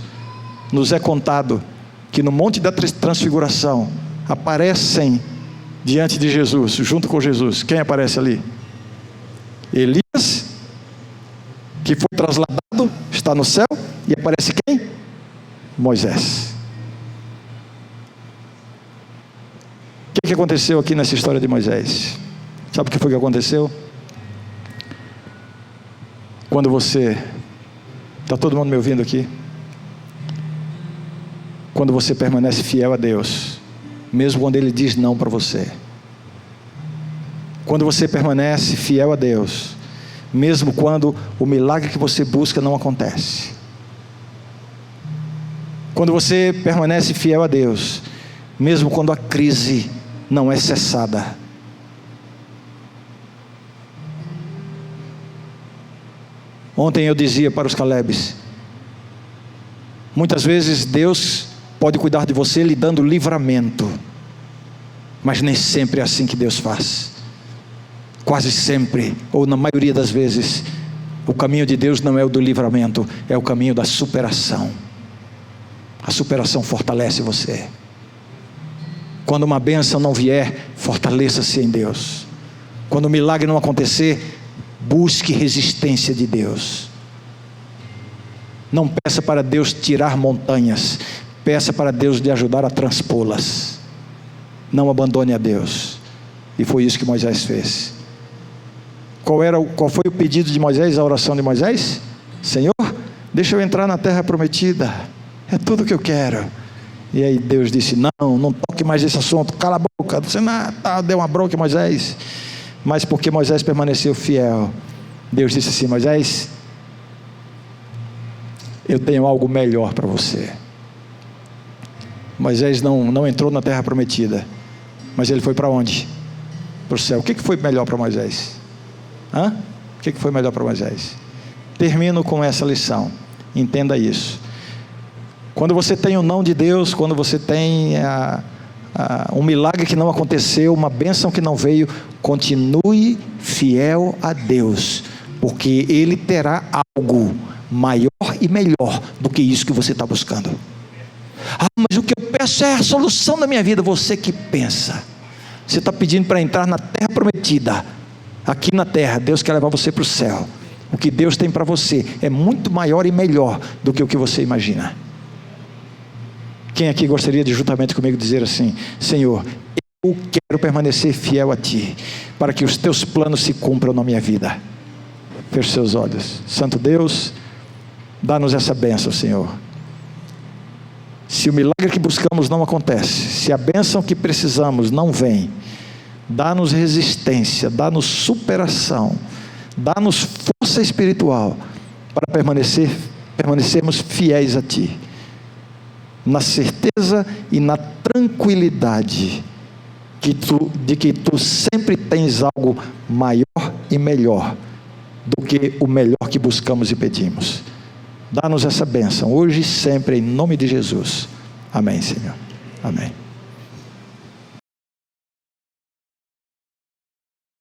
nos é contado que no monte da transfiguração aparecem diante de Jesus, junto com Jesus. Quem aparece ali? Elias, que foi trasladado, está no céu. E aparece quem? Moisés. O que aconteceu aqui nessa história de Moisés? Sabe o que foi que aconteceu? Quando você... Está todo mundo me ouvindo aqui? quando você permanece fiel a Deus, mesmo quando Ele diz não para você. Quando você permanece fiel a Deus, mesmo quando o milagre que você busca não acontece. Quando você permanece fiel a Deus, mesmo quando a crise não é cessada. Ontem eu dizia para os Calebes, muitas vezes Deus pode cuidar de você lhe dando livramento, mas nem sempre é assim que Deus faz. Quase sempre, ou na maioria das vezes, o caminho de Deus não é o do livramento, é o caminho da superação. A superação fortalece você. Quando uma bênção não vier, fortaleça-se em Deus. Quando o milagre não acontecer, busque resistência de Deus. Não peça para Deus tirar montanhas, peça para Deus lhe ajudar a transpô-las. Não abandone a Deus. E foi isso que Moisés fez. Qual foi o pedido de Moisés, a oração de Moisés? Senhor, deixa eu entrar na terra prometida, é tudo o que eu quero. E aí Deus disse, não toque mais esse assunto, cala a boca. Você deu uma bronca em Moisés. Mas porque Moisés permaneceu fiel, Deus disse assim, Moisés, eu tenho algo melhor para você. Moisés não entrou na terra prometida, mas ele foi para onde? Para o céu. O que foi melhor para Moisés? O que foi melhor para Moisés? Termino com essa lição, entenda isso. Quando você tem o não de Deus, quando você tem um milagre que não aconteceu, uma bênção que não veio, continue fiel a Deus, porque Ele terá algo maior e melhor do que isso que você está buscando. Mas o que eu peço é a solução da minha vida. Você que pensa, você está pedindo para entrar na terra prometida. Aqui na terra, Deus quer levar você para o céu. O que Deus tem para você é muito maior e melhor do que o que você imagina. Quem aqui gostaria de juntamente comigo dizer assim, Senhor, eu quero permanecer fiel a Ti, para que os Teus planos se cumpram na minha vida. Feche seus olhos. Santo Deus, dá-nos essa bênção, Senhor. Se o milagre que buscamos não acontece, se a bênção que precisamos não vem, dá-nos resistência, dá-nos superação, dá-nos força espiritual, para permanecermos fiéis a Ti, na certeza e na tranquilidade de que Tu sempre tens algo maior e melhor do que o melhor que buscamos e pedimos. Dá-nos essa bênção, hoje e sempre, em nome de Jesus. Amém, Senhor. Amém.